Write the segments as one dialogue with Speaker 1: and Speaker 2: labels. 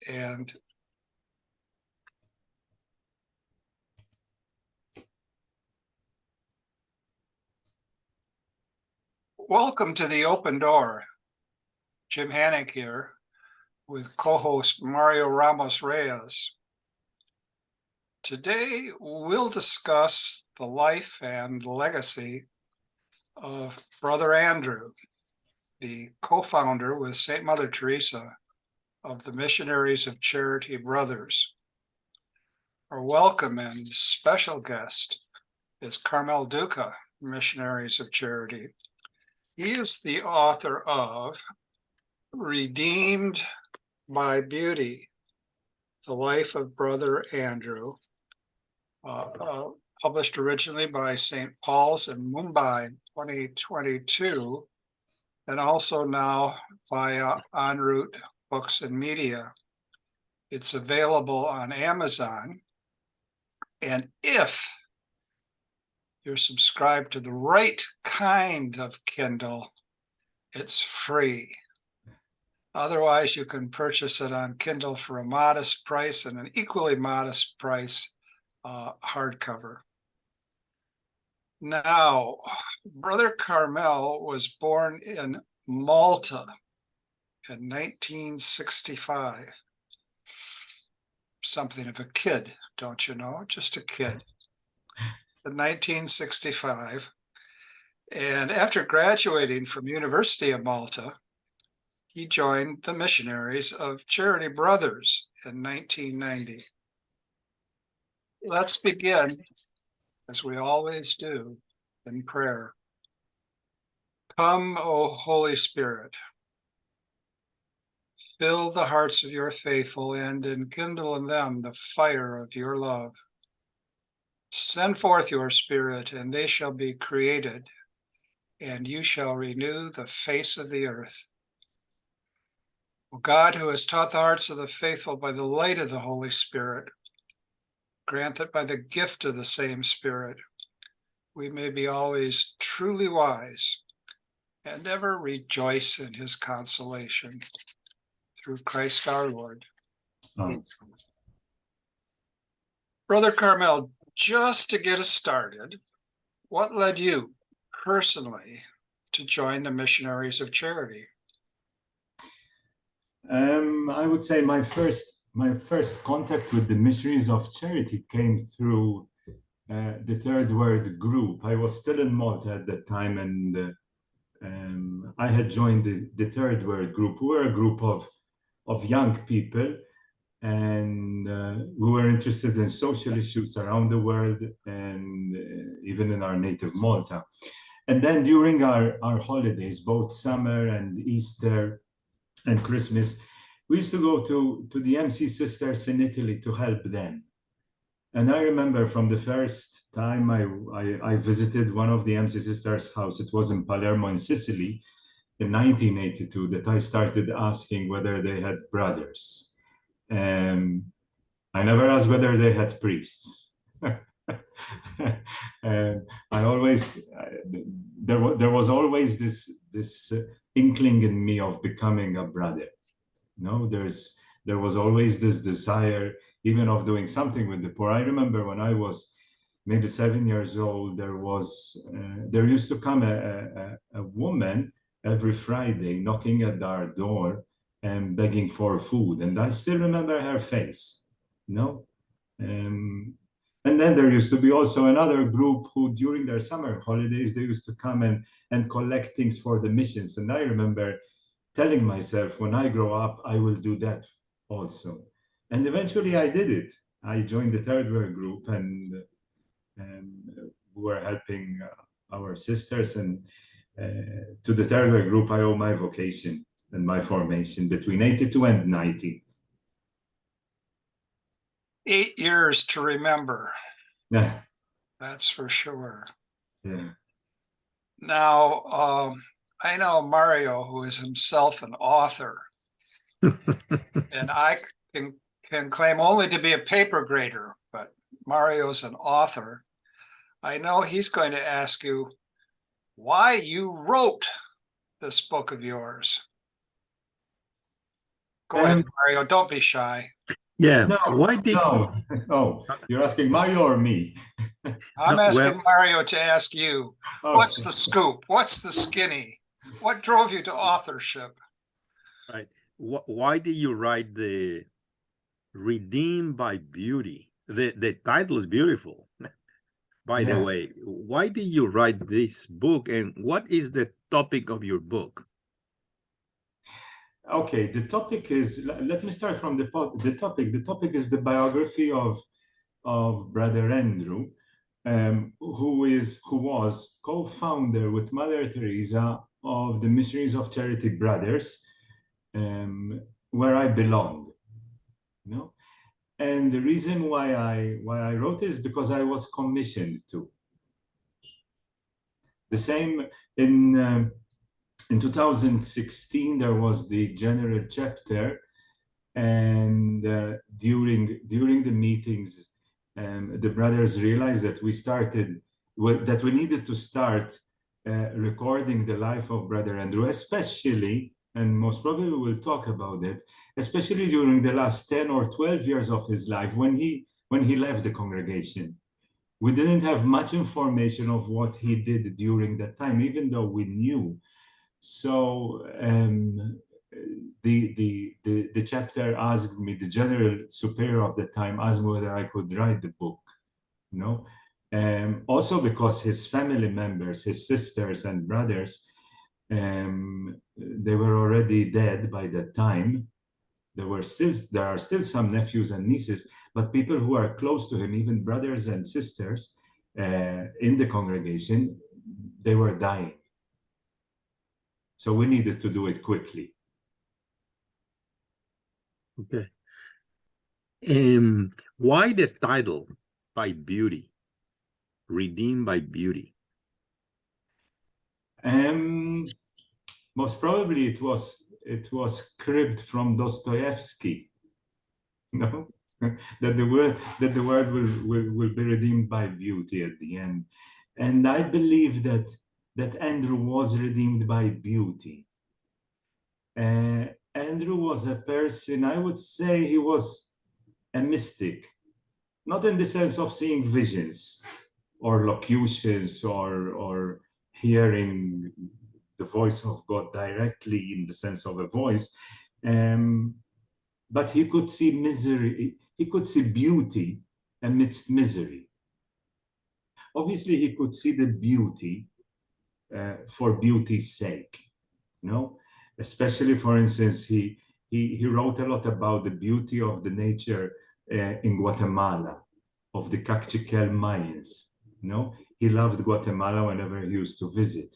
Speaker 1: And welcome to the Open Door. Jim Hannick here with co-host Mario Ramos-Reyes. Today, we'll discuss the life and legacy of Brother Andrew, the co-founder with St. Mother Teresa of the Missionaries of Charity Brothers. Our welcome and special guest is Carmel Duca, Missionaries of Charity. He is the author of Redeemed by Beauty, The Life of Brother Andrew, published originally by St. Paul's in Mumbai 2022, and also now via En route Books and Media. It's available on Amazon, and if you're subscribed to the right kind of Kindle, it's free. Otherwise, you can purchase it on Kindle for a modest price and an equally modest price hardcover. Now, Brother Carmel was born in Malta in 1965. Something of a kid, don't you know? Just a kid. In 1965. And after graduating from University of Malta, he joined the Missionaries of Charity Brothers in 1990. Let's begin, as we always do, in prayer. Come, O Holy Spirit, fill the hearts of your faithful and enkindle in them the fire of your love. Send forth your Spirit, and they shall be created, and you shall renew the face of the earth. O God, who has taught the hearts of the faithful by the light of the Holy Spirit, grant that by the gift of the same Spirit, we may be always truly wise and ever rejoice in his consolation. Through Christ our Lord. Amen. Brother Carmel, just to get us started, what led you personally to join the Missionaries of Charity?
Speaker 2: I would say my first contact with the Missionaries of Charity came through the Third World group. I was still in Malta at that time, and I had joined the Third World group. We were a group of young people, and we were interested in social issues around the world, and even in our native Malta. And then during our holidays, both summer and Easter and Christmas, we used to go to the MC sisters in Italy to help them. And I remember from the first time I visited one of the MC sisters' house, it was in Palermo in Sicily in 1982, that I started asking whether they had brothers. I never asked whether they had priests. And I always, there was always this inkling in me of becoming a brother. No, there was always this desire, even of doing something with the poor. I remember when I was maybe 7 years old, there used to come a woman every Friday knocking at our door and begging for food, and I still remember her face. And then there used to be also another group who, during their summer holidays, they used to come and collect things for the missions. And I remember telling myself, when I grow up, I will do that also. And eventually I did it. I joined the Third World group, and we were helping our sisters. And to the Third World group, I owe my vocation and my formation between 82 and 90.
Speaker 1: 8 years to remember.
Speaker 2: Yeah.
Speaker 1: That's for sure.
Speaker 2: Yeah.
Speaker 1: Now, I know Mario, who is himself an author, and I can claim only to be a paper grader, but Mario's an author. I know he's going to ask you why you wrote this book of yours. Go ahead, Mario. Don't be shy.
Speaker 3: Yeah.
Speaker 2: No,
Speaker 3: Why did
Speaker 2: no. Oh, you're asking Mario or me?
Speaker 1: I'm
Speaker 3: No,
Speaker 1: asking
Speaker 3: well,
Speaker 1: Mario to ask you, what's
Speaker 2: Okay.
Speaker 1: the scoop? What's the skinny? What drove you to authorship?
Speaker 3: right? Why did you write the Redeemed by Beauty? The title is beautiful, by the
Speaker 2: Yeah.
Speaker 3: way. Why did you write this book, and what is the topic of your book?
Speaker 2: Okay, the topic is, let me start from the topic. The topic is the biography of Brother Andrew, who was co-founder with Mother Teresa of the Missionaries of Charity Brothers, where I belong. You know, and the reason why I wrote it is because I was commissioned to. The same in 2016 there was the general chapter, and during the meetings, the brothers realized that we needed to start recording the life of Brother Andrew, especially, and most probably we'll talk about it, especially during the last 10 or 12 years of his life when he left the congregation. We didn't have much information of what he did during that time, even though we knew. So the chapter asked me, the general superior of the time asked me whether I could write the book, you know. Also because his family members, his sisters and brothers, they were already dead by that time. There are still some nephews and nieces, but people who are close to him, even brothers and sisters in the congregation, they were dying. So we needed to do it quickly.
Speaker 3: Okay. Why the title by Beauty? Redeemed by Beauty.
Speaker 2: Most probably it was cribbed from Dostoevsky, no? that the word will be redeemed by beauty at the end. And I believe that Andrew was redeemed by beauty. Andrew was a person, I would say he was a mystic, not in the sense of seeing visions or locutions or hearing the voice of God directly in the sense of a voice, but he could see misery, he could see beauty amidst misery. Obviously, he could see the beauty for beauty's sake, you know? Especially, for instance, he wrote a lot about the beauty of the nature in Guatemala, of the Cachiquel Mayans. You know, he loved Guatemala whenever he used to visit.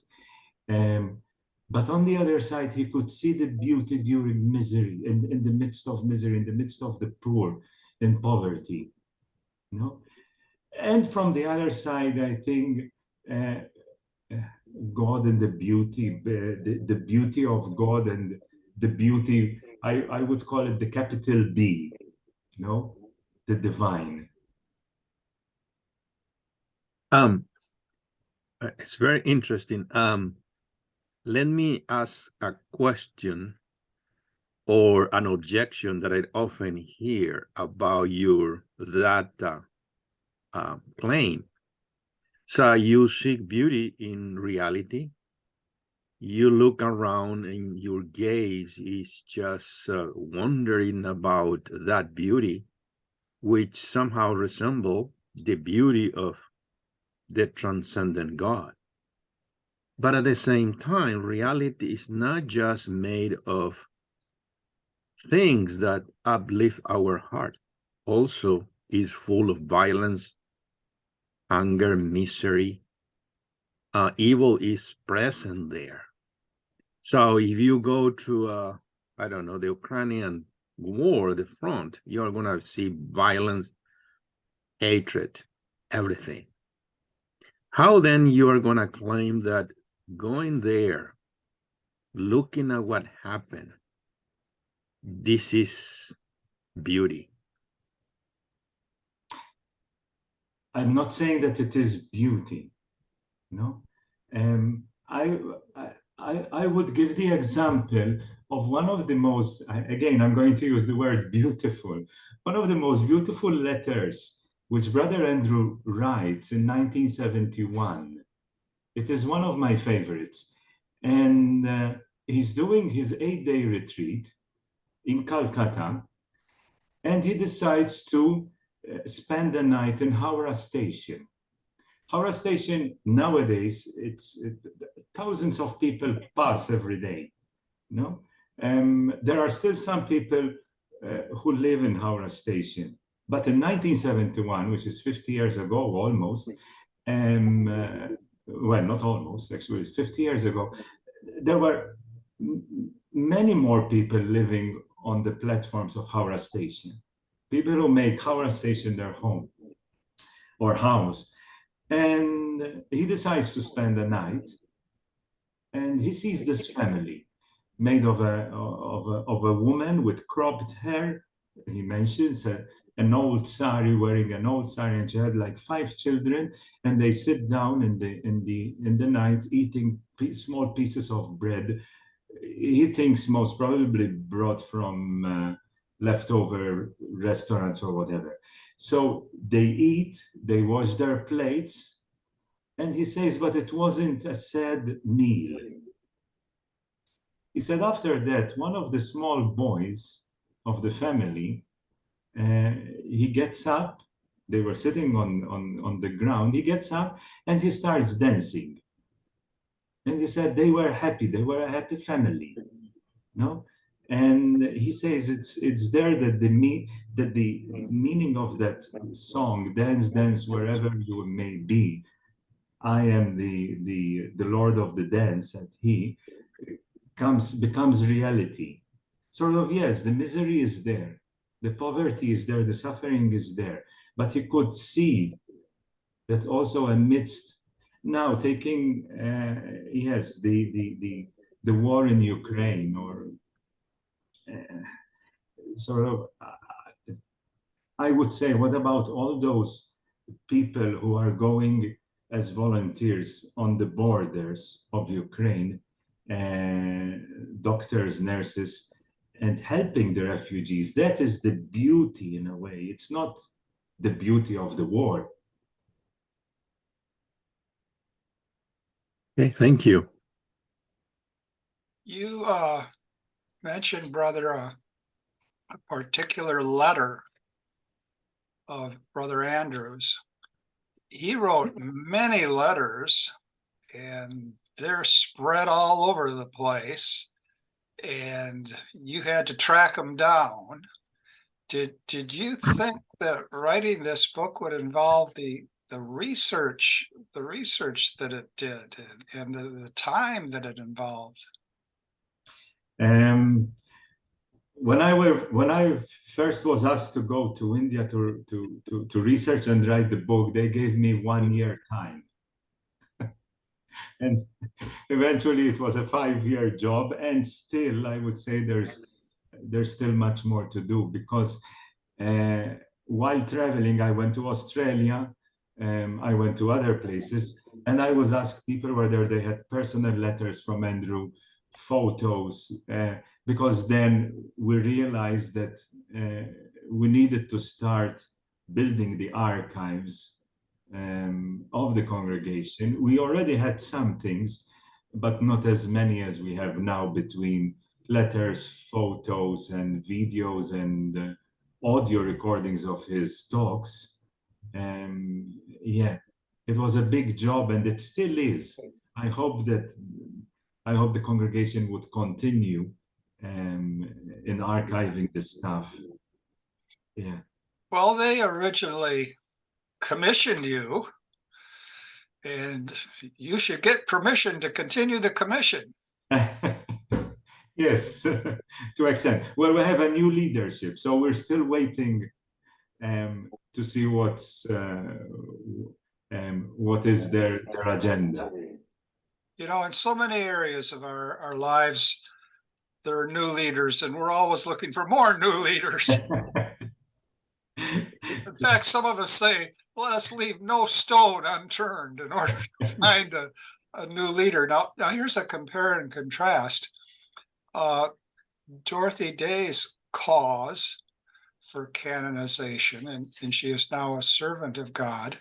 Speaker 2: But on the other side, he could see the beauty during misery, in the midst of misery, in the midst of the poor, in poverty. You know? And from the other side, I think God and the beauty, the beauty of God and the beauty, I would call it the capital B, you know, the divine.
Speaker 3: It's very interesting. Let me ask a question or an objection that I often hear about that claim. So you seek beauty in reality. You look around and your gaze is just wondering about that beauty, which somehow resemble the beauty of the transcendent God. But at the same time, reality is not just made of things that uplift our heart. Also is full of violence, anger, misery. Evil is present there. So if you go to, I don't know, the Ukrainian war, the front, you're going to see violence, hatred, everything. How then you are going to claim that going there, looking at what happened, this is beauty?
Speaker 2: I'm not saying that it is beauty, no. I would give the example of one of the most, again, I'm going to use the word beautiful, one of the most beautiful letters which Brother Andrew writes in 1971. It is one of my favorites. And he's doing his 8-day retreat in Calcutta, and he decides to spend the night in Howrah Station. Howrah Station nowadays, thousands of people pass every day. No, there are still some people who live in Howrah Station, but in 1971, which is 50 years ago almost, well, not almost, actually, 50 years ago, there were many more people living on the platforms of Howrah Station, people who make Howrah Station their home or house. And he decides to spend the night, and he sees this family made of a woman with cropped hair. He mentions an old sari, wearing an old sari, and she had like 5 children, and they sit down in the night eating small pieces of bread. He thinks most probably brought from leftover restaurants or whatever. So they eat, they wash their plates, and he says, but it wasn't a sad meal. He said after that, one of the small boys of the family, he gets up, they were sitting on the ground, he gets up and he starts dancing. And he said they were happy, they were a happy family, no? And he says it's there that the meaning of that song, dance, dance, wherever you may be, I am the Lord of the dance, that he becomes reality. Sort of, yes, the misery is there, the poverty is there, the suffering is there, but he could see that also amidst, now taking, yes, the war in Ukraine, or sort of, I would say, what about all those people who are going as volunteers on the borders of Ukraine, doctors, nurses, and helping the refugees? That is the beauty, in a way. It's not the beauty of the war.
Speaker 3: Okay, thank you.
Speaker 1: You mentioned, brother, a particular letter of Brother Andrew's. He wrote many letters, and they're spread all over the place, and you had to track them down. Did you think that writing this book would involve the research that it did, and the time that it involved?
Speaker 2: When I first was asked to go to India to research and write the book, they gave me 1 year time. And eventually it was a 5-year job, and still I would say there's still much more to do, because while traveling, I went to Australia, I went to other places, and I was asked people whether they had personal letters from Andrew, photos, because then we realized that we needed to start building the archives of the congregation. We already had some things, but not as many as we have now, between letters, photos, and videos, and audio recordings of his talks. Yeah, it was a big job, and it still is. I hope the congregation would continue in archiving this stuff. Yeah.
Speaker 1: Well, they originally commissioned you, and you should get permission to continue the commission.
Speaker 2: Yes, to extent. Well, we have a new leadership, so we're still waiting to see what is their agenda.
Speaker 1: You know, in so many areas of our lives, there are new leaders, and we're always looking for more new leaders. In fact, some of us say, let us leave no stone unturned in order to find a new leader. Now here's a compare and contrast. Dorothy Day's cause for canonization, and she is now a servant of God,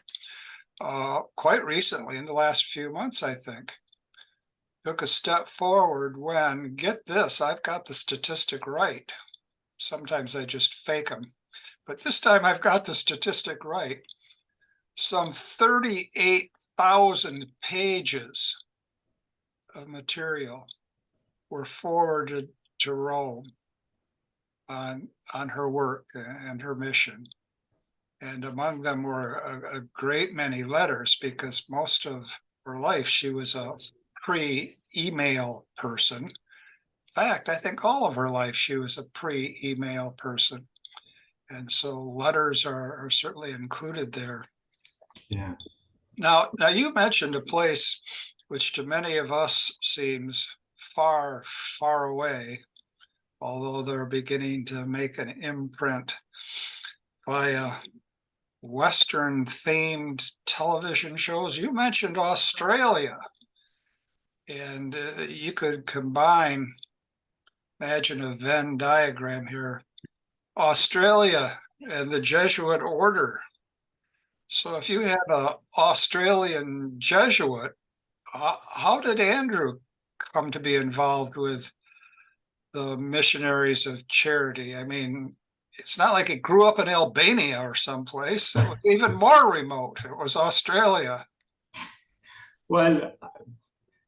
Speaker 1: quite recently, in the last few months, I think, took a step forward when, get this, I've got the statistic right. Sometimes I just fake them, but this time I've got the statistic right. Some 38,000 pages of material were forwarded to Rome on her work and her mission. And among them were a great many letters, because most of her life she was a pre-email person. In fact, I think all of her life she was a pre-email person. And so letters are certainly included there.
Speaker 2: Yeah.
Speaker 1: Now you mentioned a place which to many of us seems far, far away, although they're beginning to make an imprint via Western themed television shows. You mentioned Australia, and you could combine, imagine a Venn diagram here, Australia and the Jesuit order. So if you had an Australian Jesuit, how did Andrew come to be involved with the Missionaries of Charity? I mean, it's not like he grew up in Albania or someplace. It was even more remote. It was Australia.
Speaker 2: Well,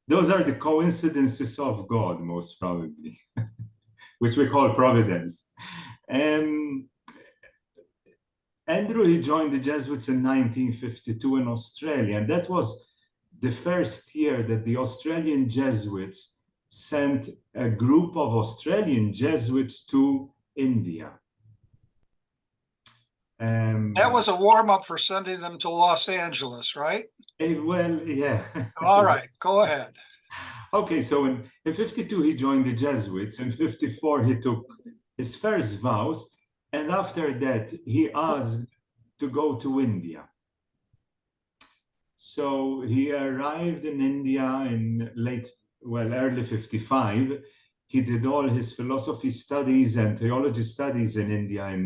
Speaker 2: those are the coincidences of God, most probably, which we call providence. Andrew, he joined the Jesuits in 1952 in Australia, and that was the first year that the Australian Jesuits sent a group of Australian Jesuits to India.
Speaker 1: That was a warm-up for sending them to Los Angeles, right?
Speaker 2: Well, yeah.
Speaker 1: All right, go ahead.
Speaker 2: Okay, so in 52, he joined the Jesuits. In 54, he took his first vows. And after that, he asked to go to India. So he arrived in India in early 55. He did all his philosophy studies and theology studies in India,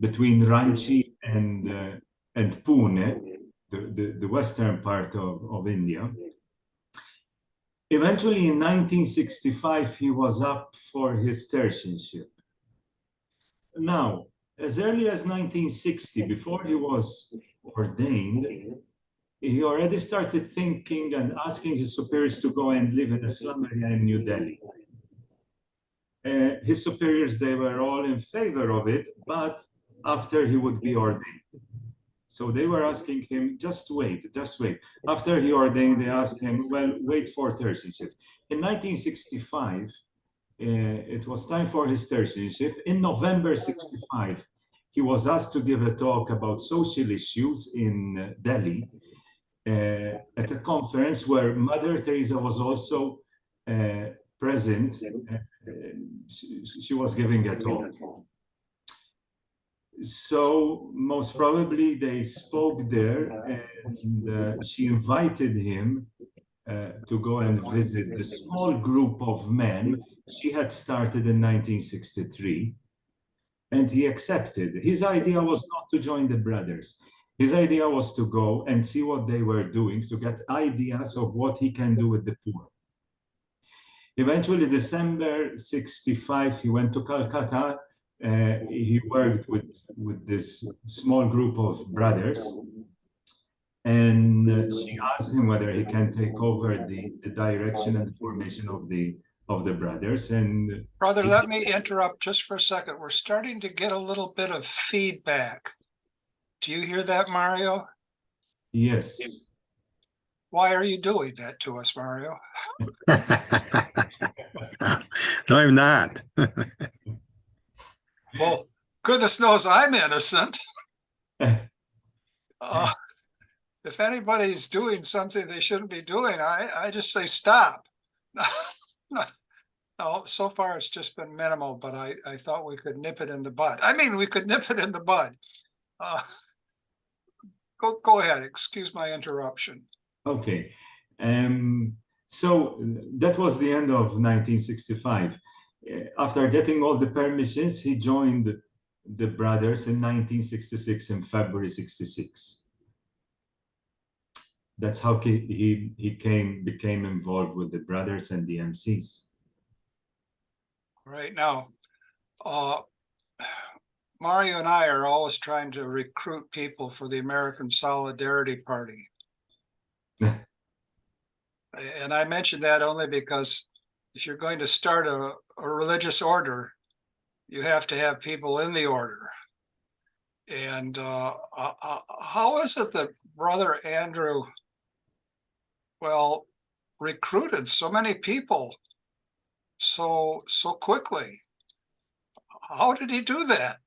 Speaker 2: between Ranchi and Pune, the western part of India. Eventually, in 1965, he was up for his tertianship. Now, as early as 1960, before he was ordained, he already started thinking and asking his superiors to go and live in a slum area in New Delhi. His superiors, they were all in favor of it, but after he would be ordained. So they were asking him, just wait. After he ordained, they asked him, well, wait for tertianship. In 1965, it was time for his tertianship. In November 65, he was asked to give a talk about social issues in Delhi at a conference where Mother Teresa was also present. She was giving a talk. So most probably they spoke there, and she invited him to go and visit the small group of men she had started in 1963, and he accepted. His idea was not to join the brothers. His idea was to go and see what they were doing, to get ideas of what he can do with the poor. Eventually, December 65, he went to Calcutta. He worked with this small group of brothers, and she asked him whether he can take over the direction and the formation of the brothers. And
Speaker 1: Brother, let me interrupt just for a second. We're starting to get a little bit of feedback. Do you hear that, Mario?
Speaker 2: Yes.
Speaker 1: Why are you doing that to us, Mario?
Speaker 3: No, I'm not.
Speaker 1: Well, goodness knows I'm innocent. If anybody's doing something they shouldn't be doing, I just say stop. No, so far it's just been minimal, but I thought we could nip it in the bud. I mean, we could nip it in the bud. Go ahead. Excuse my interruption.
Speaker 2: Okay. So that was the end of 1965. after getting all the permissions, he joined the brothers in 1966, in February 66. That's how he became involved with the brothers and the MCs.
Speaker 1: Right now, Mario and I are always trying to recruit people for the American Solidarity Party. And I mention that only because if you're going to start a religious order, you have to have people in the order. And how is it that Brother Andrew, well, recruited so many people so quickly? How did he do that?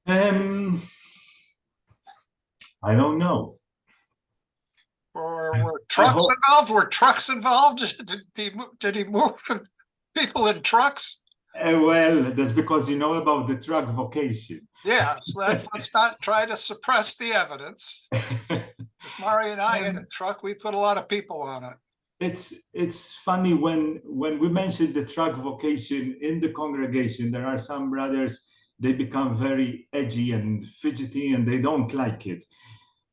Speaker 2: I don't know.
Speaker 1: Or were trucks involved? Were trucks involved? Did he move people in trucks?
Speaker 2: Well, that's because you know about the truck vocation.
Speaker 1: Yeah, so let's not try to suppress the evidence. If Mari and I had a truck, we put a lot of people on it.
Speaker 2: It's funny when we mention the truck vocation in the congregation, there are some brothers, they become very edgy and fidgety and they don't like it.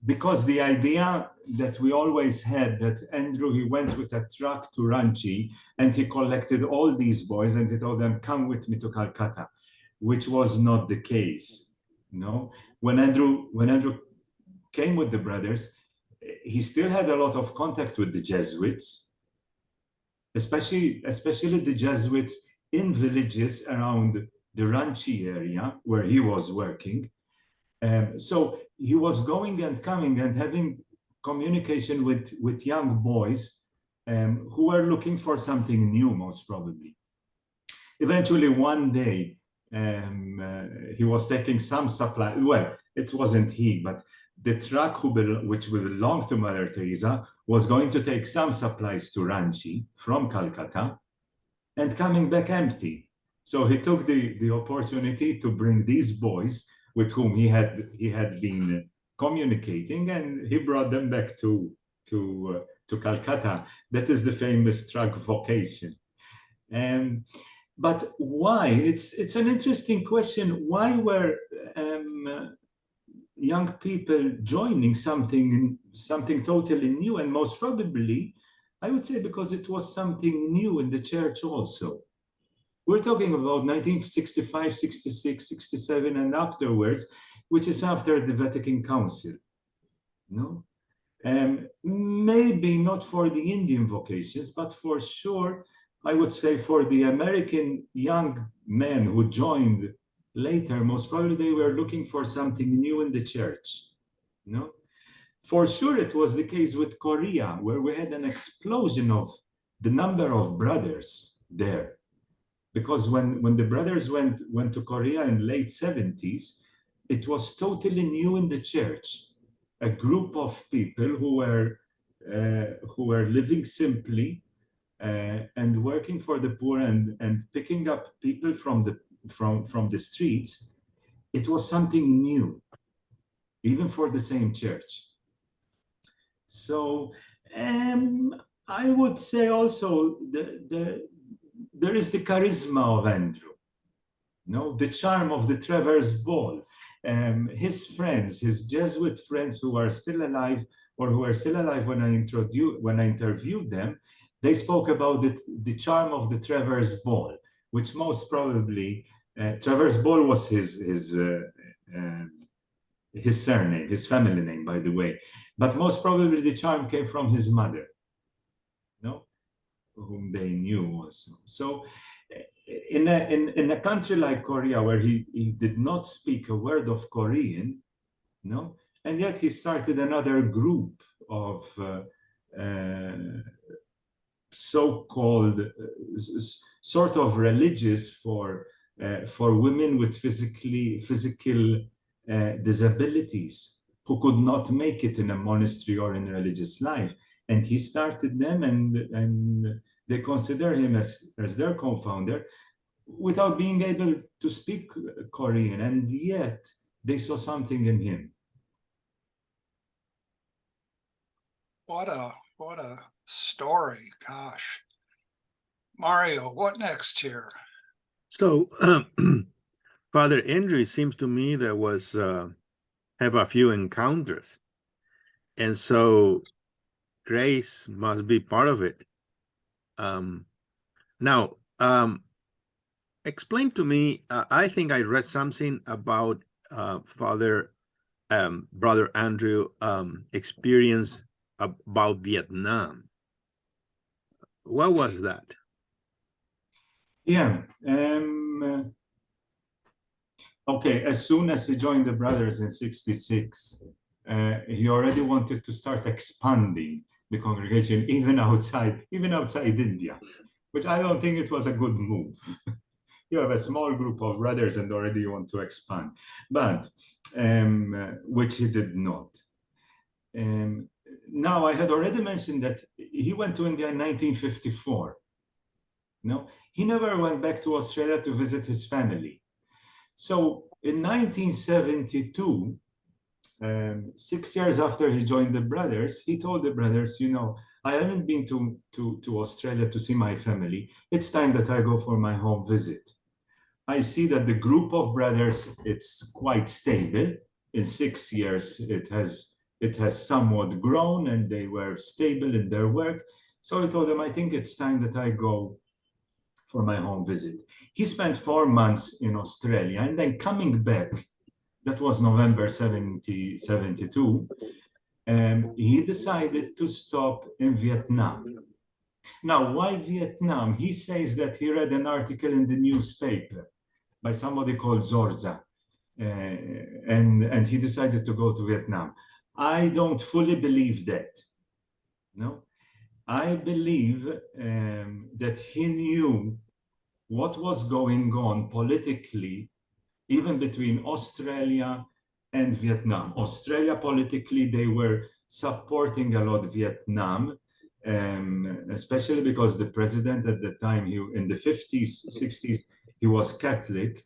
Speaker 2: Because the idea that we always had that Andrew, he went with a truck to Ranchi and he collected all these boys and he told them, come with me to Calcutta, which was not the case. No, when Andrew came with the brothers, he still had a lot of contact with the Jesuits, especially the Jesuits in villages around the Ranchi area where he was working. So he was going and coming and having communication with young boys who were looking for something new, most probably. Eventually, one day, he was taking some supply. Well, it wasn't he, but the truck which belonged to Mother Teresa was going to take some supplies to Ranchi from Calcutta and coming back empty. So he took the opportunity to bring these boys with whom he had been communicating, and he brought them back to Calcutta. That is the famous truck vocation. But why? It's an interesting question. Why were young people joining something totally new? And most probably, I would say because it was something new in the church also. We're talking about 1965, 66, 67, and afterwards, which is after the Vatican Council. No? Maybe not for the Indian vocations, but for sure, I would say for the American young men who joined later, most probably they were looking for something new in the church. No? For sure, it was the case with Korea, where we had an explosion of the number of brothers there. Because when the brothers went to Korea in late 70s, it was totally new in the church. A group of people who were living simply and working for the poor and picking up people from the streets. It was something new, even for the same church. So I would say also there is the charisma of Andrew, the charm of the Traverse Ball. His friends, his Jesuit friends who are still alive or who are still alive when I interviewed them, they spoke about the charm of the Traverse Ball, which most probably, Traverse Ball was his surname, his family name, by the way. But most probably the charm came from his mother, whom they knew also. So in a country like Korea, where he did not speak a word of Korean, and yet he started another group of so-called sort of religious for women with physical disabilities who could not make it in a monastery or in religious life. And he started them, and they consider him as their co-founder without being able to speak Korean, and yet they saw something in him.
Speaker 1: What a story, gosh. Mario, what next here?
Speaker 3: So, Father Andrew, it seems to me there was have a few encounters, and so grace must be part of it. Now, explain to me. I think I read something about Father Brother Andrew experience about Vietnam. What was that?
Speaker 2: Yeah. Okay, as soon as he joined the brothers in 66, he already wanted to start expanding the congregation even outside India, which I don't think it was a good move. You have a small group of brothers and already you want to expand, but which he did not. Now, I had already mentioned that he went to India in 1954. No, he never went back to Australia to visit his family. So in 1972, 6 years after he joined the brothers, he told the brothers, you know, I haven't been to Australia to see my family. It's time that I go for my home visit. I see that the group of brothers, it's quite stable. In 6 years, it has somewhat grown and they were stable in their work. So I told them, I think it's time that I go for my home visit. He spent 4 months in Australia and then coming back, that was November 72, he decided to stop in Vietnam. Now, why Vietnam? He says that he read an article in the newspaper by somebody called Zorza, and he decided to go to Vietnam. I don't fully believe that. No, I believe that he knew what was going on politically, even between Australia and Vietnam. Australia politically, they were supporting a lot Vietnam, especially because the president at the time, in the 50s, 60s, he was Catholic.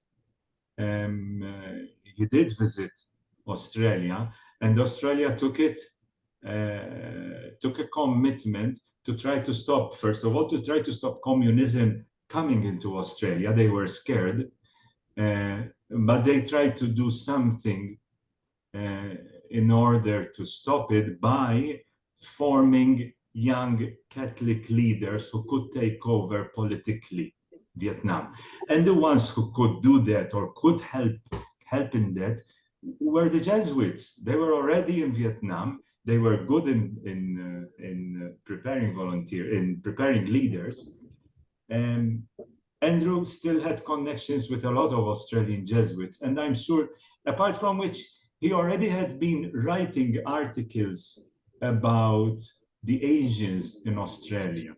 Speaker 2: He did visit Australia, and Australia took a commitment to try to stop, first of all, to try to stop communism coming into Australia. They were scared, but they tried to do something in order to stop it by forming young Catholic leaders who could take over politically Vietnam. And the ones who could do that or could help in that were the Jesuits. They were already in Vietnam. They were good in preparing leaders. And Andrew still had connections with a lot of Australian Jesuits. And I'm sure, apart from which, he already had been writing articles about the Asians in Australia.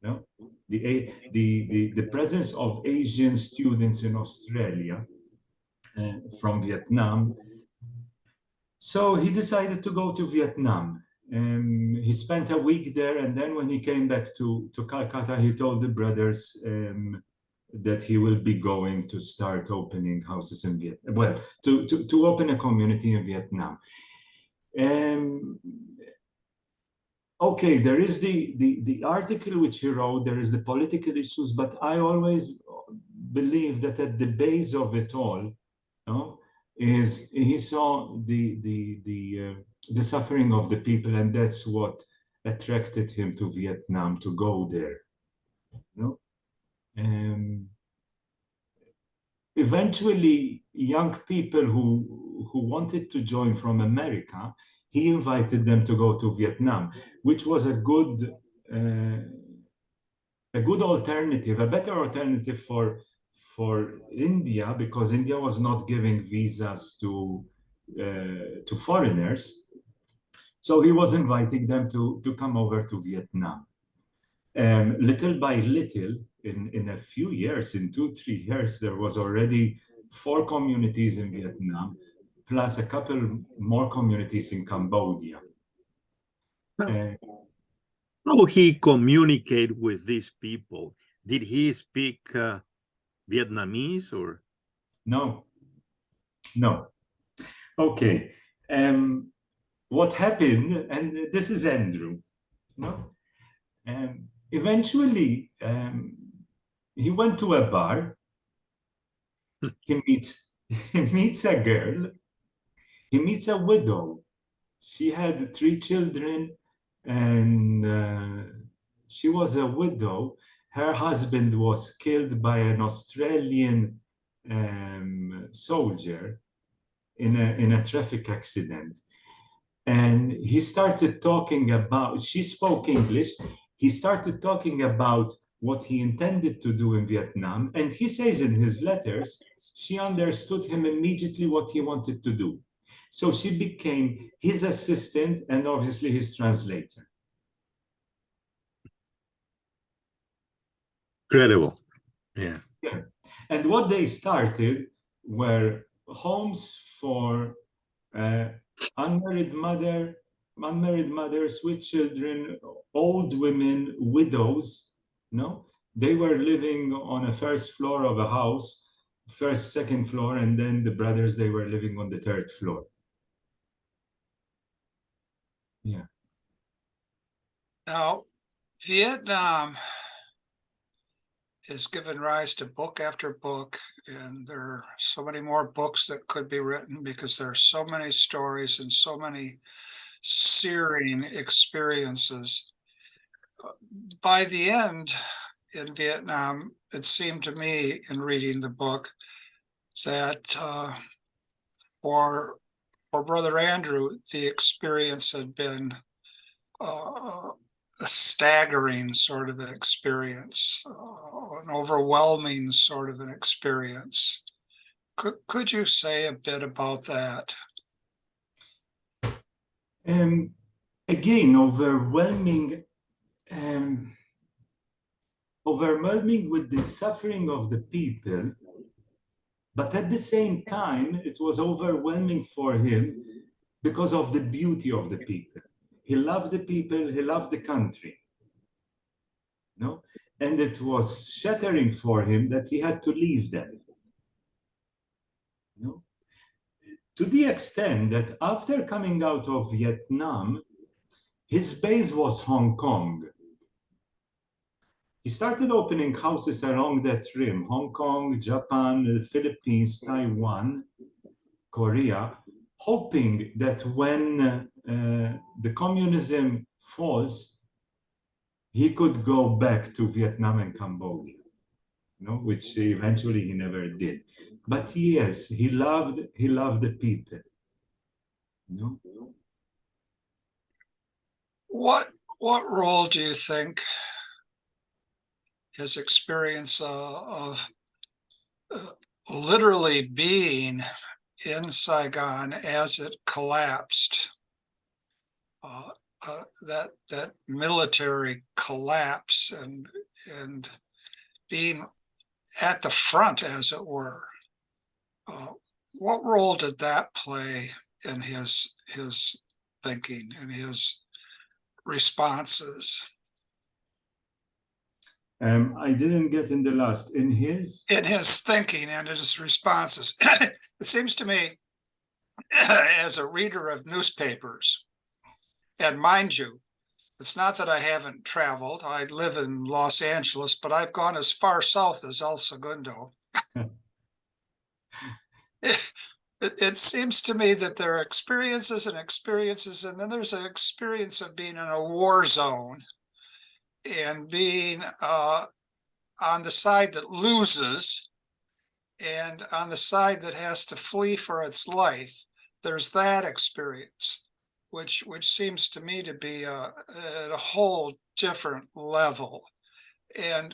Speaker 2: No? The presence of Asian students in Australia from Vietnam. So he decided to go to Vietnam. He spent a week there, and then when he came back to Calcutta, he told the brothers that he will be going to start opening houses in Vietnam. Well, to open a community in Vietnam. Okay, there is the article which he wrote, there is the political issues, but I always believe that at the base of it all, is he saw the suffering of the people, and that's what attracted him to Vietnam, to go there. Eventually, young people who wanted to join from America, he invited them to go to Vietnam, which was a good alternative, a better alternative for India, because India was not giving visas to foreigners. So he was inviting them to come over to Vietnam. Little by little, in a few years, in 2-3 years, there was already 4 communities in Vietnam, plus a couple more communities in Cambodia.
Speaker 3: How he communicate with these people? Did he speak Vietnamese or?
Speaker 2: No. Okay. What happened, and this is Andrew, no? eventually, he went to a bar. He meets he meets a girl. He meets a widow. She had 3 children, and she was a widow. Her husband was killed by an Australian soldier in a traffic accident. And he started talking about, she spoke English. He started talking about what he intended to do in Vietnam. And he says in his letters, she understood him immediately what he wanted to do. So she became his assistant and obviously his translator.
Speaker 3: Incredible. Yeah.
Speaker 2: Yeah. And what they started were homes for unmarried mothers with children, old women, widows. No, they were living on a first floor of a house, first, second floor, and then the brothers, they were living on the third floor. Yeah.
Speaker 1: Now, Vietnam has given rise to book after book, and there are so many more books that could be written because there are so many stories and so many searing experiences. By the end in Vietnam, it seemed to me in reading the book that for Brother Andrew, the experience had been a staggering sort of an experience, an overwhelming sort of an experience. Could you say a bit about that?
Speaker 2: Again, overwhelming with the suffering of the people, but at the same time, it was overwhelming for him because of the beauty of the people. He loved the people, he loved the country. No? And it was shattering for him that he had to leave them. No? To the extent that after coming out of Vietnam, his base was Hong Kong. He started opening houses along that rim, Hong Kong, Japan, the Philippines, Taiwan, Korea, hoping that when the communism falls, he could go back to Vietnam and Cambodia, which eventually he never did. But yes, he loved the people.
Speaker 1: What role do you think his experience of literally being in Saigon as it collapsed, that military collapse and being at the front, as it were, what role did that play in his thinking and his responses?
Speaker 2: I didn't get in the last. In his
Speaker 1: Thinking and his responses. It seems to me, as a reader of newspapers, and mind you, it's not that I haven't traveled. I live in Los Angeles, but I've gone as far south as El Segundo. It seems to me that there are experiences, and then there's an experience of being in a war zone and being on the side that loses and on the side that has to flee for its life. There's that experience, which seems to me to be at a whole different level. And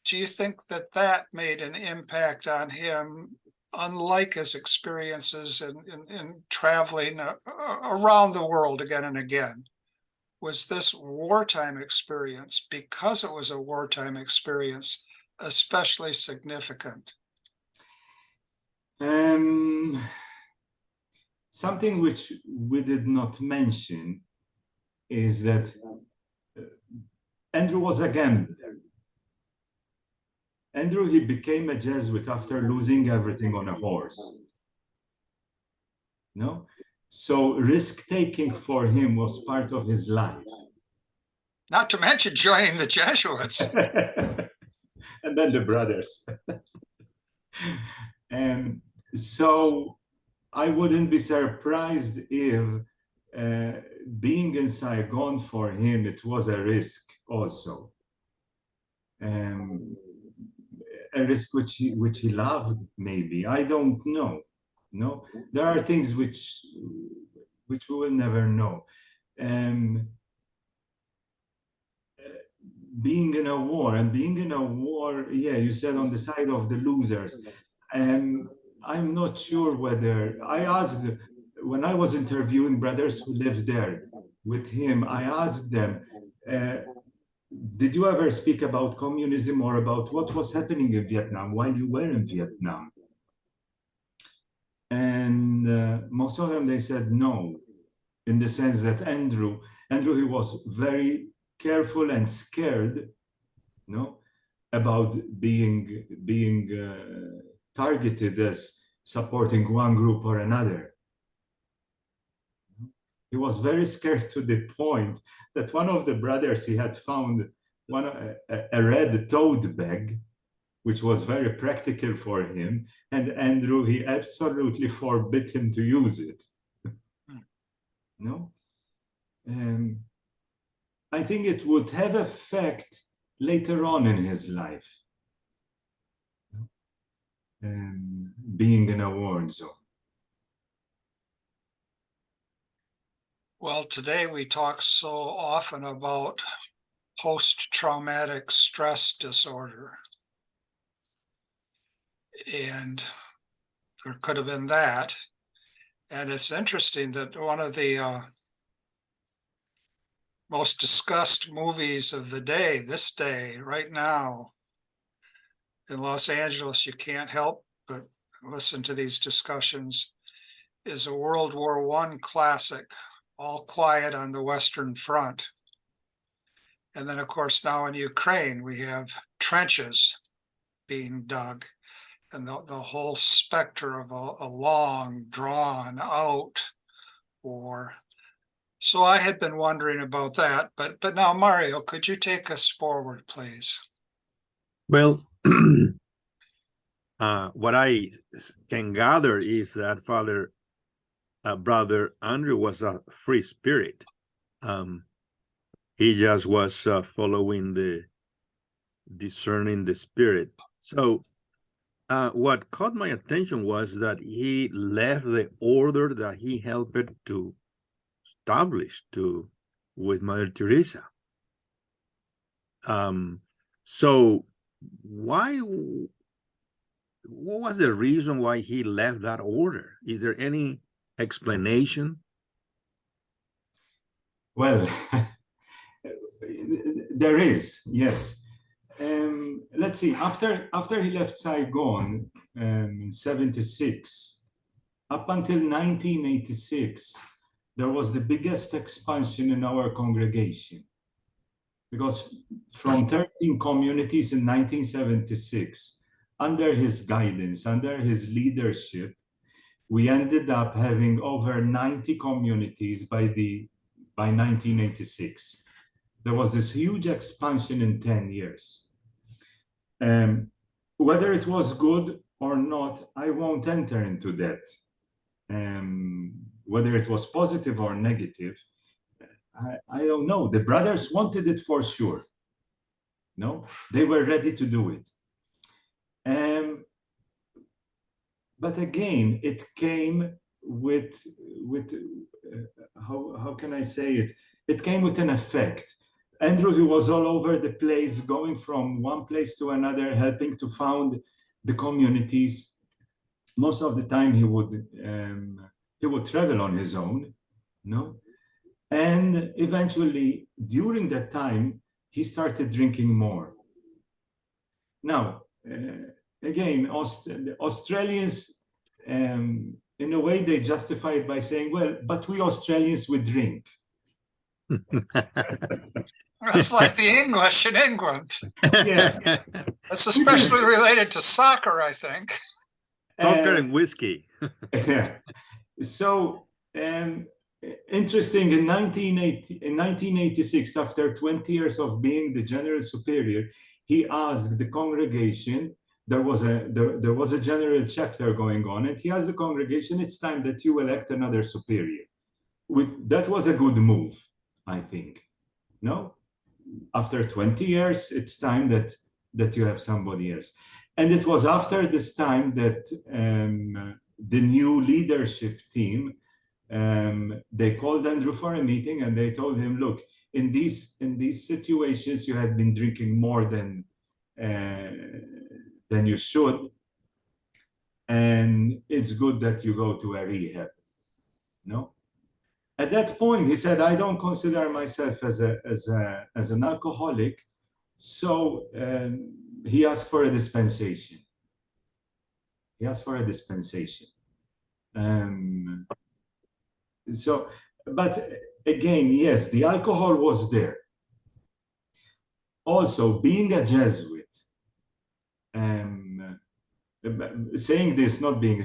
Speaker 1: do you think that made an impact on him, unlike his experiences in traveling around the world again and again? Was this wartime experience, because it was a wartime experience, especially significant?
Speaker 2: Something which we did not mention is that Andrew was a gambler. Andrew, he became a Jesuit after losing everything on a horse. No? So risk-taking for him was part of his life.
Speaker 1: Not to mention joining the Jesuits.
Speaker 2: And then the brothers. And so I wouldn't be surprised if being in Saigon for him, it was a risk also. A risk which he loved, maybe. I don't know. No, there are things which we will never know. Being in a war, yeah, you said on the side of the losers. I'm not sure whether, I asked, when I was interviewing brothers who lived there with him, I asked them, did you ever speak about communism or about what was happening in Vietnam while you were in Vietnam? And most of them, they said no, in the sense that Andrew, he was very careful and scared, no, about being targeted as supporting one group or another. He was very scared to the point that one of the brothers, he had found a red tote bag, which was very practical for him, and Andrew, he absolutely forbid him to use it. No, I think it would have effect later on in his life, being in a war zone.
Speaker 1: Well, today we talk so often about post-traumatic stress disorder. And there could have been that. And it's interesting that one of the most discussed movies of the day, this day, right now, in Los Angeles, you can't help but listen to these discussions, is a World War I classic, All Quiet on the Western Front. And then, of course, now in Ukraine, we have trenches being dug, and the whole specter of a long, drawn out war. So I had been wondering about that, but now, Mario, could you take us forward, please?
Speaker 3: Well, what I can gather is that Brother Andrew was a free spirit. He just was following discerning the spirit. So what caught my attention was that he left the order that he helped to establish with Mother Teresa. So what was the reason why he left that order? Is there any explanation?
Speaker 2: Well, there is, yes. Let's see, after he left Saigon in 76, up until 1986, there was the biggest expansion in our congregation. Because from 13 communities in 1976, under his guidance, under his leadership, we ended up having over 90 communities by 1986. There was this huge expansion in 10 years. Whether it was good or not, I won't enter into that. Whether it was positive or negative, I don't know. The brothers wanted it for sure. No, they were ready to do it. But again, it came with how can I say it? It came with an effect. Andrew, he was all over the place, going from one place to another, helping to found the communities. Most of the time, he would travel on his own, no? And eventually, during that time, he started drinking more. Now, again, the Australians, in a way, they justify it by saying, well, but we Australians, we drink.
Speaker 1: That's like the English in England.
Speaker 2: Yeah.
Speaker 1: That's especially related to soccer, I think.
Speaker 3: Soccer and whiskey.
Speaker 2: Yeah. So interesting, in 1986, after 20 years of being the general superior, he asked the congregation, there was a general chapter going on, and he asked the congregation, it's time that you elect another superior. That was a good move, I think. No? After 20 years, it's time that you have somebody else. And it was after this time that the new leadership team, they called Andrew for a meeting, and they told him, look, in these situations, you had been drinking more than you should, and it's good that you go to a rehab. No? At that point, he said, I don't consider myself as an alcoholic, so he asked for a dispensation. He asked for a dispensation. So, but again, yes, the alcohol was there. Also, being a Jesuit, saying this, not being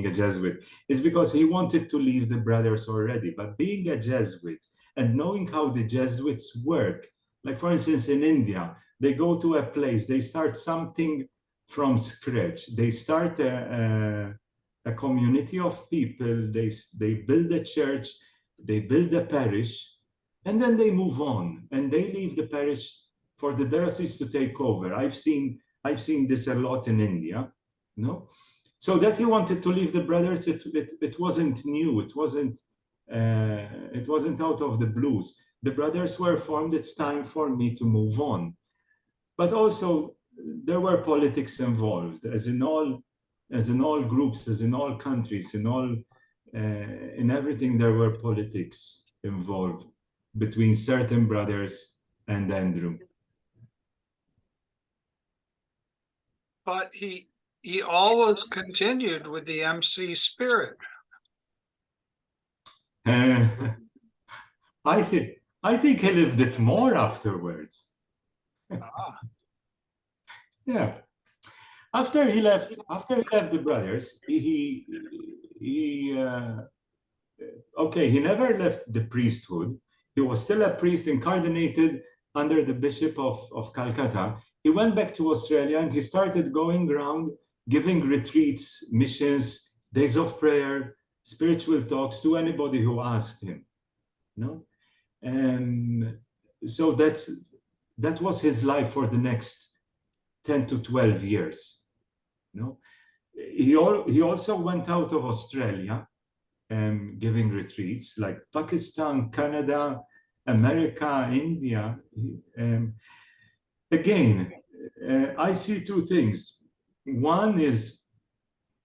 Speaker 2: a Jesuit, is because he wanted to leave the brothers already. But being a Jesuit and knowing how the Jesuits work, like for instance in India, they go to a place, they start something from scratch. They start a community of people, they build a church, they build a parish, and then they move on and they leave the parish for the diocese to take over. I've seen this a lot in India, no? So that he wanted to leave the brothers, it wasn't new, it wasn't out of the blues. The brothers were formed, it's time for me to move on. But also there were politics involved, as in all groups, as in all countries, in everything there were politics involved between certain brothers and Andrew.
Speaker 1: But he always continued with the MC spirit.
Speaker 2: I think he lived it more afterwards. Yeah. After he left the brothers, he never left the priesthood. He was still a priest incarnated under the Bishop of Calcutta. He went back to Australia and he started going around giving retreats, missions, days of prayer, spiritual talks to anybody who asked him. No? And so that was his life for the next 10 to 12 years. No? He also went out of Australia giving retreats like Pakistan, Canada, America, India. Again, I see two things. One is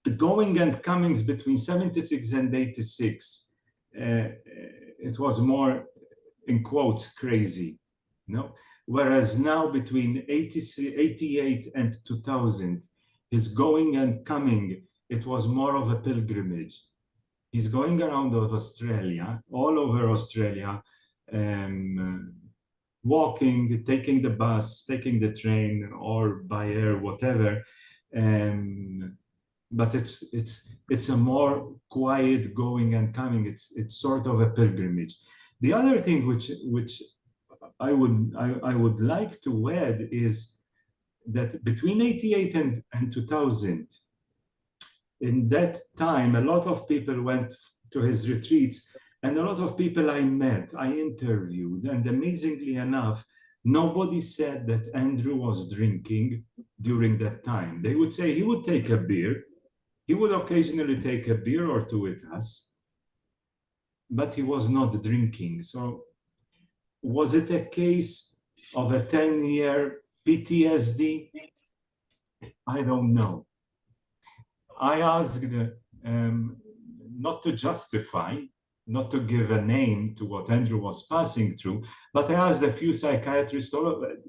Speaker 2: the going and comings between 76 and 86. It was more, in quotes, crazy. No? Whereas now between 88 and 2000, his going and coming, it was more of a pilgrimage. He's going around of Australia, all over Australia, walking, taking the bus, taking the train, or by air, whatever. But it's a more quiet going and coming. It's sort of a pilgrimage. The other thing which I would like to add is that between 88 and 2000, in that time, a lot of people went to his retreats, and a lot of people I met, I interviewed, and amazingly enough, nobody said that Andrew was drinking during that time. They would say he would take a beer. He would occasionally take a beer or two with us, but he was not drinking. So was it a case of a 10-year PTSD? I don't know. I asked not to justify, not to give a name to what Andrew was passing through, but I asked a few psychiatrists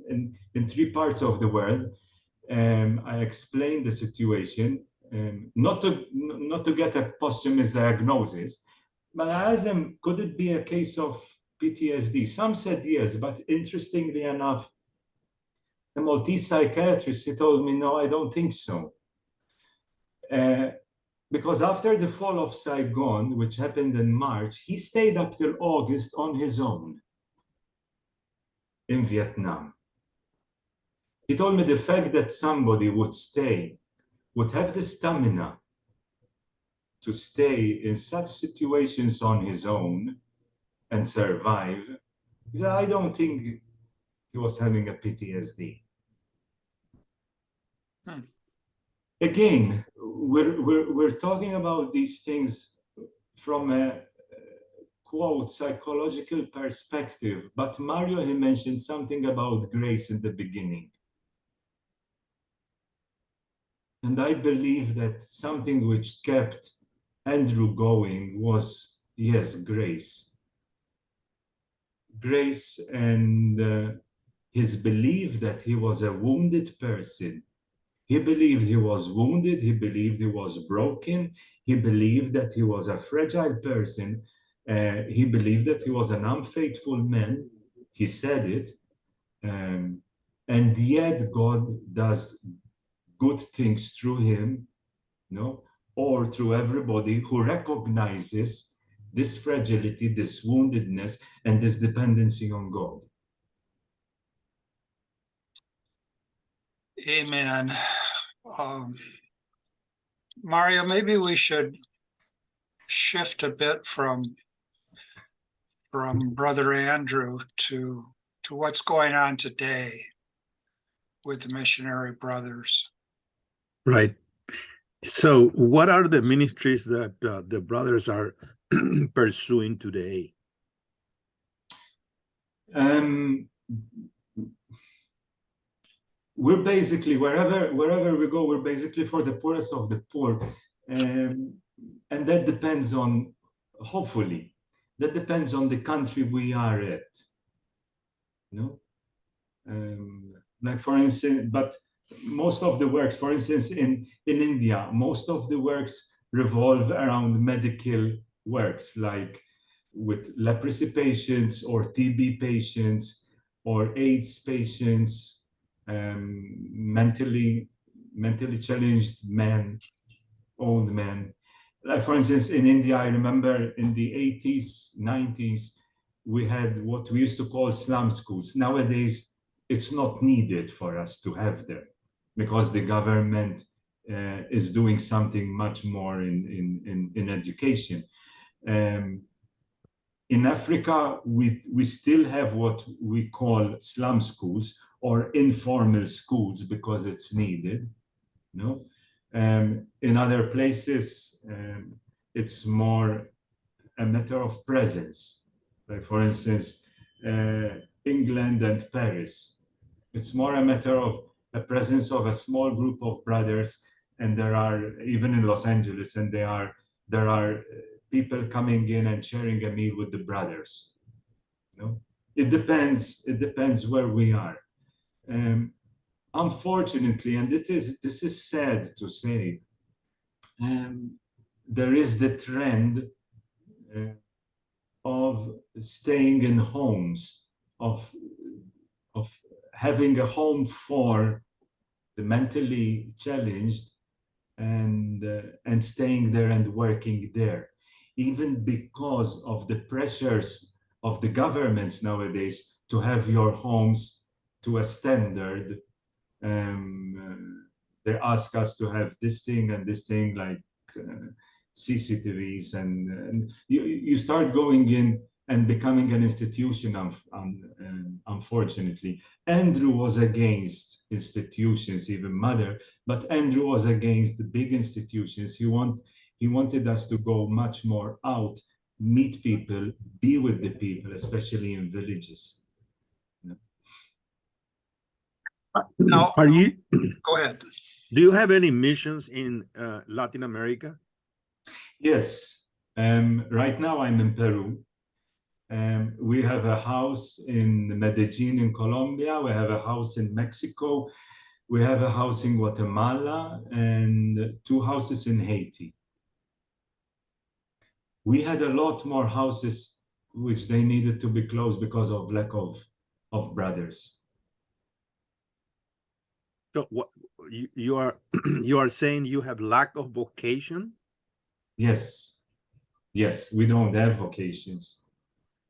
Speaker 2: in 3 parts of the world. I explained the situation, not to get a posthumous diagnosis, but I asked them, could it be a case of PTSD? Some said yes, but interestingly enough, the Maltese psychiatrist, he told me, no, I don't think so. because after the fall of Saigon, which happened in March, he stayed up till August on his own in Vietnam. He told me the fact that somebody would stay, would have the stamina to stay in such situations on his own and survive, he said, I don't think he was having a PTSD. Again, we're talking about these things from a quote psychological perspective, but Mario, he mentioned something about grace in the beginning. And I believe that something which kept Andrew going was, yes, grace. Grace and his belief that he was a wounded person. He believed he was wounded, he believed he was broken, he believed that he was a fragile person, he believed that he was an unfaithful man. He said it. And yet God does good things through him, no, or through everybody who recognizes this fragility, this woundedness, and this dependency on God.
Speaker 1: Amen. Mario, maybe we should shift a bit from Brother Andrew to what's going on today with the missionary brothers.
Speaker 3: Right. So what are the ministries that the brothers are pursuing today?
Speaker 2: We're basically, wherever we go, we're basically for the poorest of the poor. And that depends on, hopefully, that depends on the country we are at. No? Like for instance, but most of the works, for instance, in India, most of the works revolve around medical works, like with leprosy patients or TB patients or AIDS patients, mentally challenged men, old men. Like for instance, in India, I remember in the 80s, 90s, we had what we used to call slum schools. Nowadays, it's not needed for us to have them because the government is doing something much more in education. In Africa, we still have what we call slum schools or informal schools because it's needed. No, in other places, it's more a matter of presence. Like for instance, England and Paris. It's more a matter of a presence of a small group of brothers, and there are, even in Los Angeles, and there are people coming in and sharing a meal with the brothers. You know? It depends where we are. Unfortunately, and this is sad to say, there is the trend of staying in homes, of having a home for the mentally challenged and staying there and working there, even because of the pressures of the governments nowadays to have your homes to a standard. They ask us to have this thing and this thing, like CCTVs, and you start going in and becoming an institution, unfortunately. Andrew was against institutions, even Mother, but Andrew was against the big institutions. He wanted us to go much more out, meet people, be with the people, especially in villages.
Speaker 1: Now,
Speaker 3: Are you?
Speaker 1: go ahead.
Speaker 3: Do you have any missions in Latin America?
Speaker 2: Yes. Right now I'm in Peru. We have a house in Medellin in Colombia. We have a house in Mexico. We have a house in Guatemala and 2 houses in Haiti. We had a lot more houses which they needed to be closed because of lack of brothers.
Speaker 3: So what you are you are saying you have lack of vocation?
Speaker 2: Yes, yes, we don't have vocations.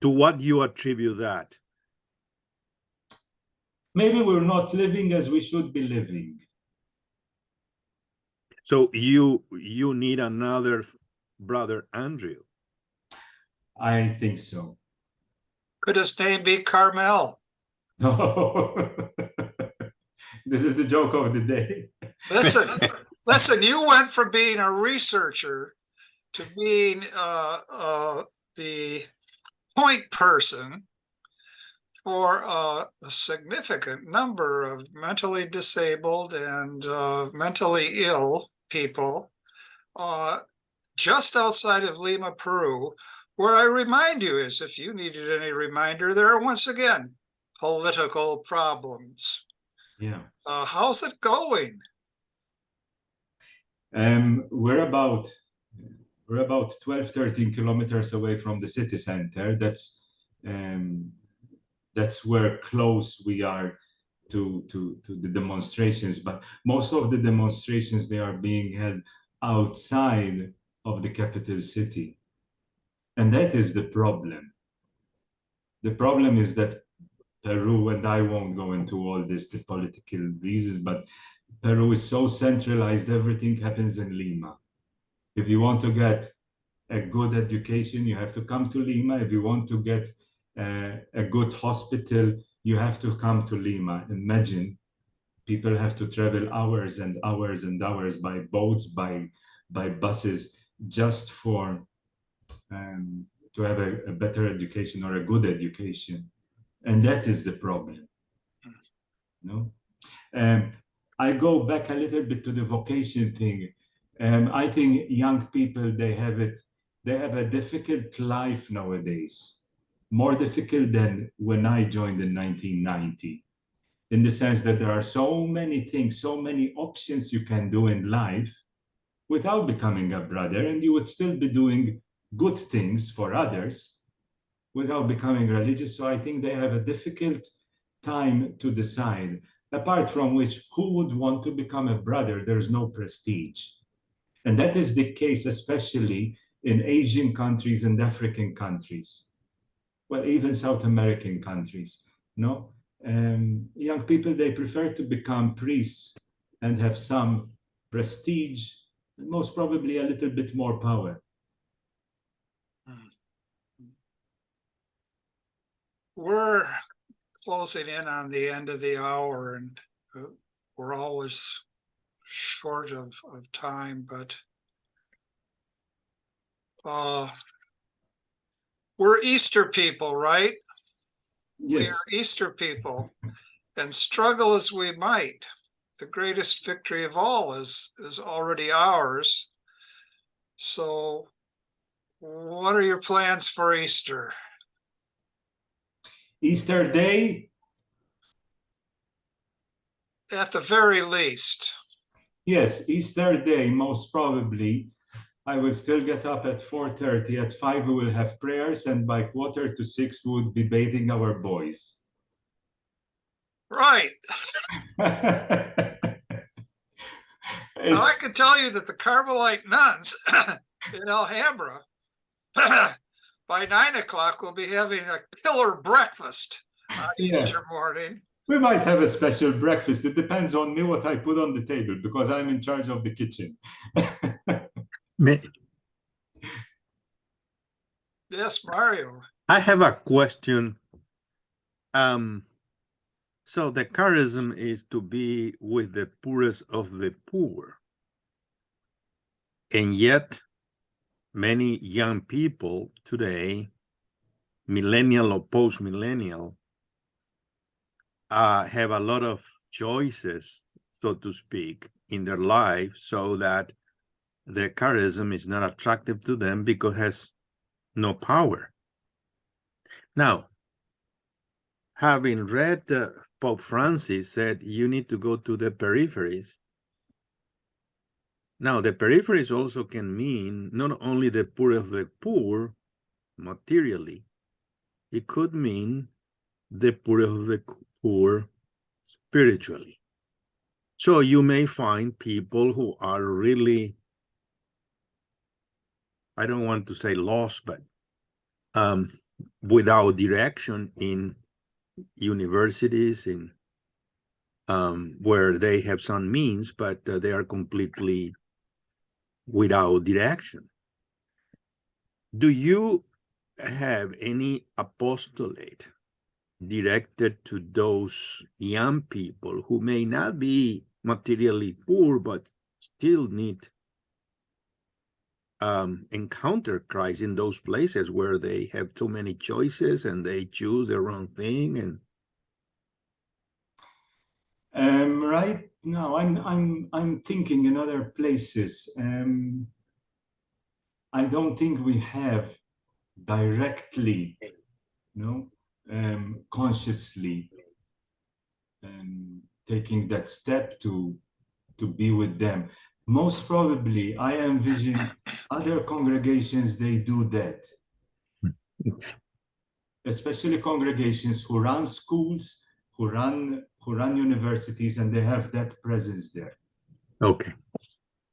Speaker 3: To what you attribute that?
Speaker 2: Maybe we're not living as we should be living.
Speaker 3: So you need another brother Andrew.
Speaker 2: I think so.
Speaker 1: Could his name be Carmel?
Speaker 2: No. This is the joke of the day.
Speaker 1: Listen, you went from being a researcher to being the point person for a significant number of mentally disabled and mentally ill people just outside of Lima, Peru, where I remind you is, if you needed any reminder, there are once again political problems.
Speaker 2: Yeah.
Speaker 1: How's it going?
Speaker 2: We're about 12, 13 kilometers away from the city center. That's where close we are to the demonstrations. But most of the demonstrations, they are being held outside of the capital city. And that is the problem. The problem is that Peru, and I won't go into all this, the political reasons, but Peru is so centralized, everything happens in Lima. If you want to get a good education, you have to come to Lima. If you want to get a good hospital, you have to come to Lima. Imagine people have to travel hours and hours and hours by boats, by buses, just for to have a better education or a good education. And that is the problem. No? I go back a little bit to the vocation thing. I think young people, they have a difficult life nowadays, more difficult than when I joined in 1990, in the sense that there are so many things, so many options you can do in life without becoming a brother, and you would still be doing good things for others without becoming religious. So I think they have a difficult time to decide, apart from which, who would want to become a brother? There's no prestige. And that is the case, especially in Asian countries and African countries. Well, even South American countries, no? Young people, they prefer to become priests and have some prestige, and most probably a little bit more power.
Speaker 1: We're closing in on the end of the hour, and we're always short of time, but we're Easter people, right?
Speaker 2: Yes.
Speaker 1: We are Easter people, and struggle as we might, the greatest victory of all is already ours. So what are your plans for Easter?
Speaker 2: Easter Day?
Speaker 1: At the very least.
Speaker 2: Yes, Easter Day, most probably. I will still get up at 4:30. At 5, we will have prayers, and by 5:45, we would be bathing our boys.
Speaker 1: Right. Now, I can tell you that the Carmelite nuns in Alhambra, by 9 o'clock, will be having a killer breakfast on Easter morning.
Speaker 2: We might have a special breakfast. It depends on me what I put on the table, because I'm in charge of the kitchen.
Speaker 1: Yes, Mario.
Speaker 3: I have a question. So the charism is to be with the poorest of the poor. And yet, many young people today, millennial or post-millennial, have a lot of choices, so to speak, in their life, so that their charism is not attractive to them because it has no power. Now, having read Pope Francis said you need to go to the peripheries. Now, the peripheries also can mean not only the poor of the poor materially, it could mean the poor of the poor spiritually. So you may find people who are really I don't want to say lost, but without direction in universities, in where they have some means, but they are completely without direction. Do you have any apostolate directed to those young people who may not be materially poor, but still need encounter Christ in those places where they have too many choices and they choose the wrong thing? And
Speaker 2: right now, I'm thinking in other places. I don't think we have directly, consciously taking that step to be with them. Most probably, I envision other congregations, they do that. Especially congregations who run schools, who run universities, and they have that presence there.
Speaker 3: Okay.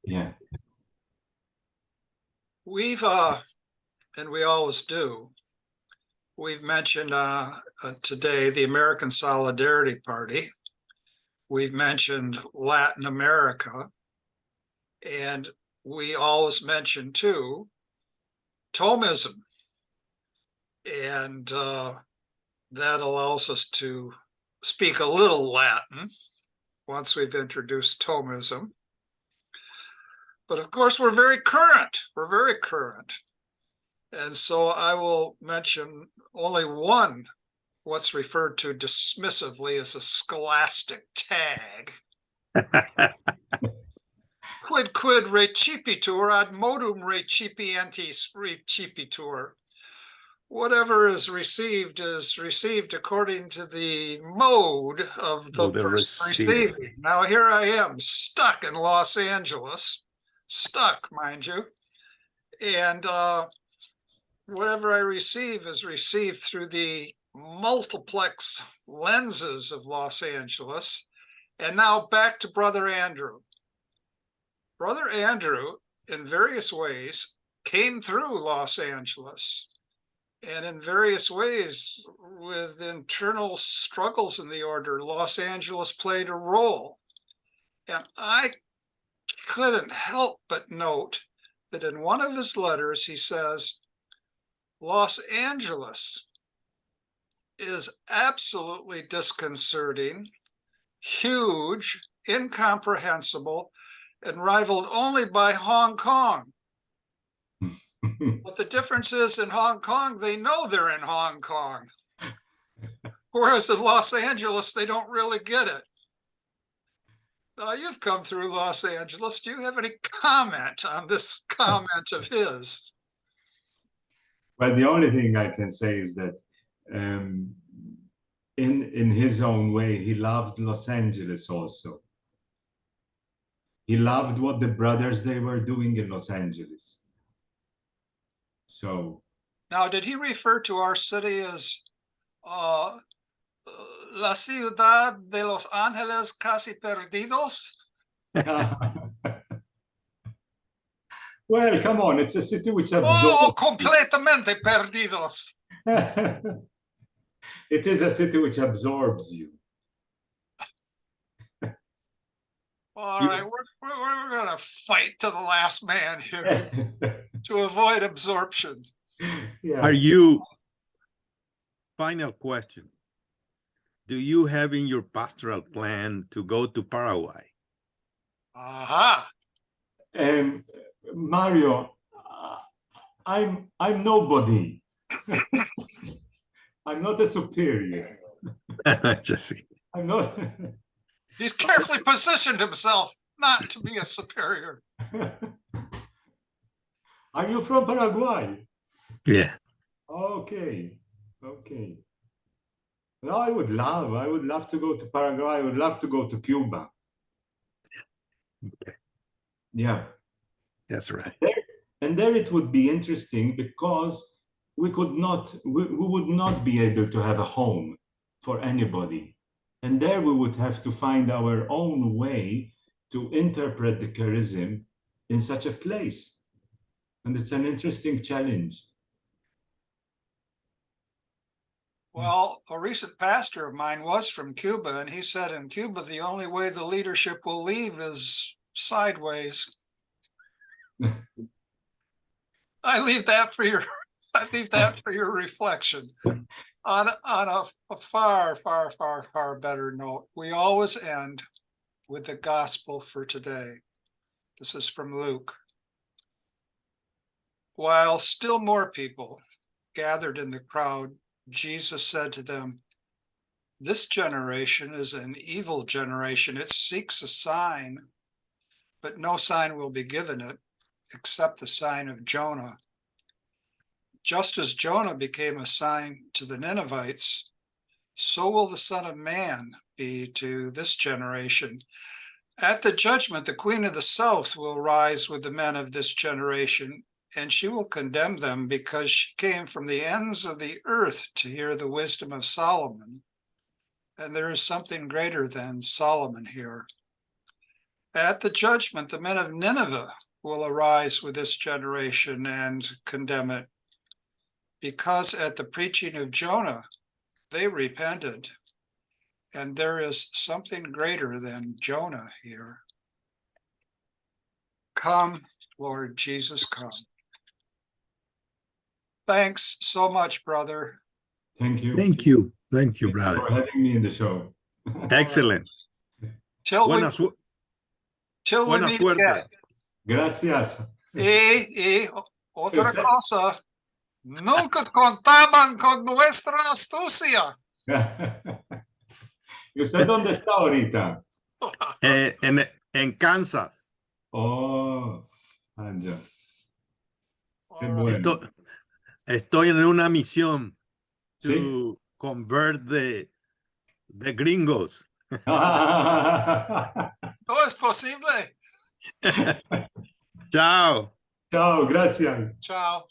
Speaker 2: Yeah.
Speaker 1: We've, and we always do, we've mentioned today the American Solidarity Party. We've mentioned Latin America. And we always mention, too, Thomism. And that allows us to speak a little Latin once we've introduced Thomism. But of course, we're very current. We're very current. And so I will mention only one, what's referred to dismissively as a scholastic tag. Quid recipitur ad modum recipientis recipitur. Whatever is received according to the mode of the person receiving. Now here I am, stuck in Los Angeles, stuck, mind you, and whatever I receive is received through the multiplex lenses of Los Angeles. And now back to Brother Andrew. Brother Andrew, in various ways, came through Los Angeles. And in various ways, with internal struggles in the order, Los Angeles played a role. And I couldn't help but note that in one of his letters, he says, Los Angeles is absolutely disconcerting, huge, incomprehensible, and rivaled only by Hong Kong. But the difference is in Hong Kong, they know they're in Hong Kong. Whereas in Los Angeles, they don't really get it. Now, you've come through Los Angeles. Do you have any comment on this comment of his?
Speaker 2: Well, the only thing I can say is that in his own way, he loved Los Angeles also. He loved what the brothers, they were doing in Los Angeles. So
Speaker 1: now, did he refer to our city as La Ciudad de Los Ángeles Casi Perdidos?
Speaker 2: Well, come on, it's a city which absorbs.
Speaker 1: Oh, completamente perdidos.
Speaker 2: It is a city which absorbs you.
Speaker 1: All right, we're going to fight to the last man here to avoid absorption.
Speaker 3: Yeah. Are you, final question, do you have in your pastoral plan to go to Paraguay?
Speaker 1: Aha.
Speaker 2: Mario, I'm nobody. I'm not a superior. I'm not.
Speaker 1: He's carefully positioned himself not to be a superior.
Speaker 2: Are you from Paraguay?
Speaker 3: Yeah.
Speaker 2: Okay. Okay. No, I would love to go to Paraguay. I would love to go to Cuba.
Speaker 3: Okay.
Speaker 2: Yeah.
Speaker 3: That's right.
Speaker 2: And there it would be interesting because we would not be able to have a home for anybody. And there we would have to find our own way to interpret the charism in such a place. And it's an interesting challenge.
Speaker 1: Well, a recent pastor of mine was from Cuba, and he said in Cuba, the only way the leadership will leave is sideways. I leave that for your reflection. On a far, far, far, far better note, we always end with the gospel for today. This is from Luke. While still more people gathered in the crowd, Jesus said to them, "This generation is an evil generation. It seeks a sign, but no sign will be given it except the sign of Jonah. Just as Jonah became a sign to the Ninevites, so will the Son of Man be to this generation. At the judgment, the Queen of the South will rise with the men of this generation, and she will condemn them because she came from the ends of the earth to hear the wisdom of Solomon. And there is something greater than Solomon here. At the judgment, the men of Nineveh will arise with this generation and condemn it, because at the preaching of Jonah, they repented. And there is something greater than Jonah here. Come, Lord Jesus, come." Thanks so much, brother.
Speaker 2: Thank you.
Speaker 3: Thank you. Thank you,
Speaker 2: Thank you
Speaker 3: brother.
Speaker 2: for having me in the show.
Speaker 3: Excellent.
Speaker 1: Till we
Speaker 3: Buena
Speaker 1: meet
Speaker 3: suerte.
Speaker 1: again.
Speaker 2: Gracias.
Speaker 1: Y otra
Speaker 2: Usted-
Speaker 1: cosa, nunca contaban con nuestra astucia.
Speaker 2: ¿Y usted dónde está ahorita?
Speaker 3: En Kansas.
Speaker 2: Oh, ya. Qué
Speaker 1: All right.
Speaker 2: bueno.
Speaker 3: Estoy en una misión
Speaker 2: ¿Sí?
Speaker 3: to convert the gringos.
Speaker 1: No es posible.
Speaker 3: Chao.
Speaker 2: Chao, gracias.
Speaker 1: Ciao.